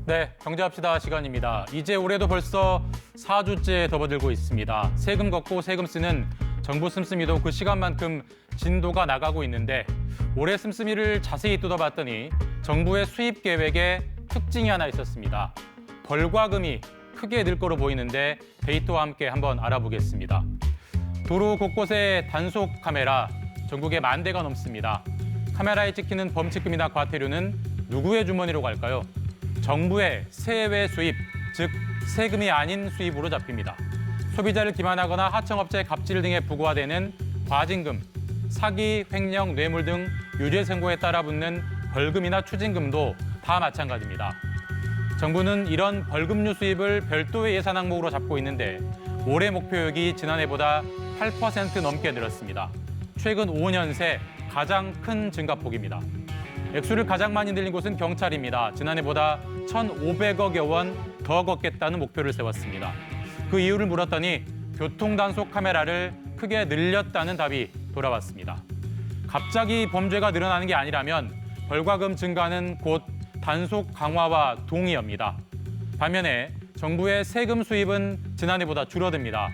네, 경제합시다 시간입니다. 이제 올해도 벌써 4주째 접어들고 있습니다. 세금 걷고 세금 쓰는 정부 씀씀이도 그 시간만큼 진도가 나가고 있는데 올해 씀씀이를 자세히 뜯어봤더니 정부의 수입 계획에 특징이 하나 있었습니다. 벌과금이 크게 늘 거로 보이는데 데이터와 함께 한번 알아보겠습니다. 도로 곳곳에 단속 카메라, 전국에 10,000대가 넘습니다. 카메라에 찍히는 범칙금이나 과태료는 누구의 주머니로 갈까요? 정부의 세외 수입, 즉 세금이 아닌 수입으로 잡힙니다. 소비자를 기만하거나 하청업체 갑질 등에 부과되는 과징금, 사기, 횡령, 뇌물 등 유죄 선고에 따라 붙는 벌금이나 추징금도 다 마찬가지입니다. 정부는 이런 벌금류 수입을 별도의 예산 항목으로 잡고 있는데 올해 목표액이 지난해보다 8% 넘게 늘었습니다. 최근 5년 새 가장 큰 증가폭입니다. 액수를 가장 많이 늘린 곳은 경찰입니다. 지난해보다 1,500억여 원 더 걷겠다는 목표를 세웠습니다. 그 이유를 물었더니 교통단속 카메라를 크게 늘렸다는 답이 돌아왔습니다. 갑자기 범죄가 늘어나는 게 아니라면 벌과금 증가는 곧 단속 강화와 동의어입니다. 반면에 정부의 세금 수입은 지난해보다 줄어듭니다.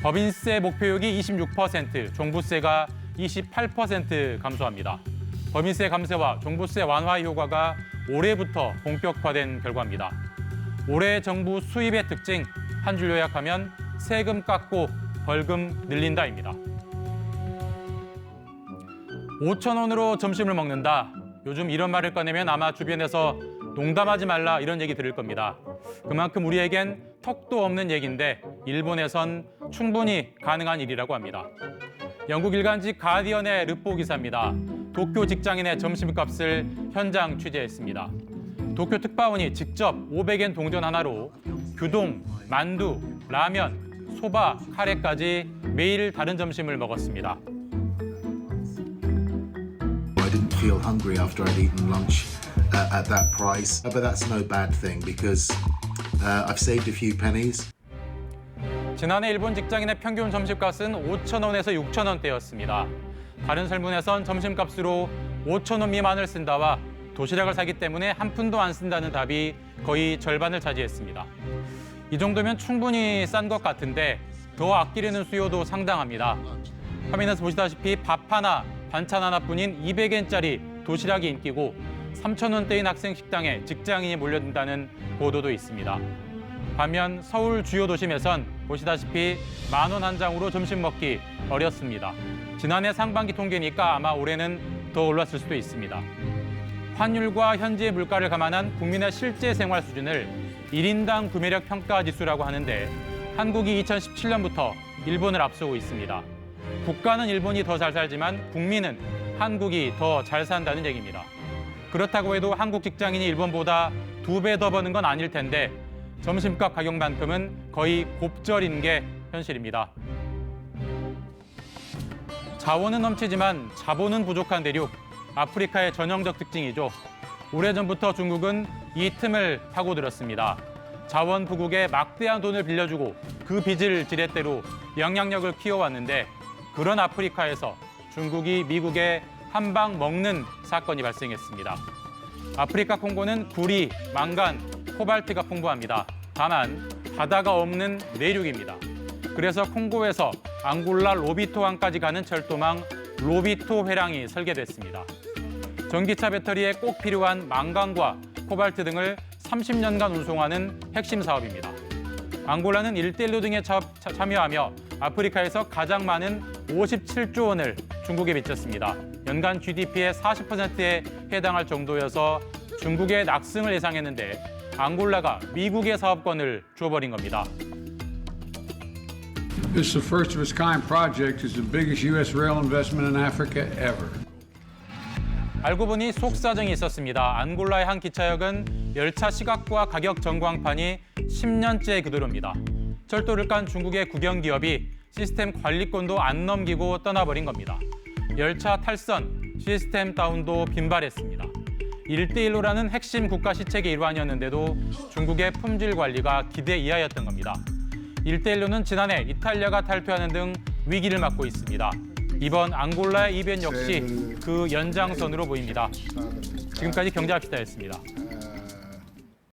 법인세 목표액이 26%, 종부세가 28% 감소합니다. 법인세 감세와 종부세 완화 효과가 올해부터 본격화된 결과입니다. 올해 정부 수입의 특징, 한 줄 요약하면 세금 깎고 벌금 늘린다입니다. 5,000원으로 점심을 먹는다. 요즘 이런 말을 꺼내면 아마 주변에서 농담하지 말라 이런 얘기 들을 겁니다. 그만큼 우리에겐 턱도 없는 얘기인데 일본에선 충분히 가능한 일이라고 합니다. 영국 일간지 가디언의 르포 기사입니다. 도쿄 직장인의 점심값을 현장 취재했습니다. 도쿄 특파원이 직접 500엔 동전 하나로 규동, 만두, 라면, 소바, 카레까지 매일 다른 점심을 먹었습니다. I didn't feel hungry after I'd eaten lunch at that price, but that's no bad thing because I've saved a few pennies. 지난해 일본 직장인의 평균 점심값은 5,000원에서 6,000원대였습니다. 다른 설문에선 점심값으로 5,000원 미만을 쓴다와 도시락을 사기 때문에 한 푼도 안 쓴다는 답이 거의 절반을 차지했습니다. 이 정도면 충분히 싼 것 같은데 더 아끼려는 수요도 상당합니다. 화면에서 보시다시피 밥 하나, 반찬 하나뿐인 200엔짜리 도시락이 인기고 3,000원대인 학생 식당에 직장인이 몰려든다는 보도도 있습니다. 반면 서울 주요 도심에선 보시다시피 10,000원 한 장으로 점심 먹기 어렵습니다. 지난해 상반기 통계니까 아마 올해는 더 올랐을 수도 있습니다. 환율과 현지의 물가를 감안한 국민의 실제 생활 수준을 1인당 구매력 평가 지수라고 하는데 한국이 2017년부터 일본을 앞서고 있습니다. 국가는 일본이 더 잘 살지만 국민은 한국이 더 잘 산다는 얘기입니다. 그렇다고 해도 한국 직장인이 일본보다 2배 더 버는 건 아닐 텐데 점심값 가격만큼은 거의 곱절인 게 현실입니다. 자원은 넘치지만 자본은 부족한 대륙, 아프리카의 전형적 특징이죠. 오래전부터 중국은 이 틈을 파고들었습니다. 자원 부국에 막대한 돈을 빌려주고 그 빚을 지렛대로 영향력을 키워왔는데 그런 아프리카에서 중국이 미국에 한 방 먹는 사건이 발생했습니다. 아프리카 콩고는 구리, 망간, 코발트가 풍부합니다. 다만 바다가 없는 내륙입니다. 그래서 콩고에서 앙골라 로비토항까지 가는 철도망 로비토 회랑이 설계됐습니다. 전기차 배터리에 꼭 필요한 망간과 코발트 등을 30년간 운송하는 핵심 사업입니다. 앙골라는 1대1로 등에 참여하며 아프리카에서 가장 많은 57조 원을 중국에 빚졌습니다. 연간 GDP의 40%에 해당할 정도여서 중국의 낙승을 예상했는데 앙골라가 미국의 사업권을 주어버린 겁니다. This is the first of its kind project. It's the biggest U.S. rail investment in Africa ever. 알고 보니 속사정이 있었습니다. 앙골라의 한 기차역은 열차 시각과 가격 전광판이 10년째 그대로입니다. 철도를 깐 중국의 국영기업이 시스템 관리권도 안 넘기고 떠나버린 겁니다. 열차 탈선, 시스템 다운도 빈발했습니다. 1대1로라는 핵심 국가 시책의 일환이었는데도 중국의 품질 관리가 기대 이하였던 겁니다. 1대1로는 지난해 이탈리아가 탈퇴하는 등 위기를 맞고 있습니다. 이번 앙골라의 이변 역시 그 연장선으로 보입니다. 지금까지 경제합시다였습니다.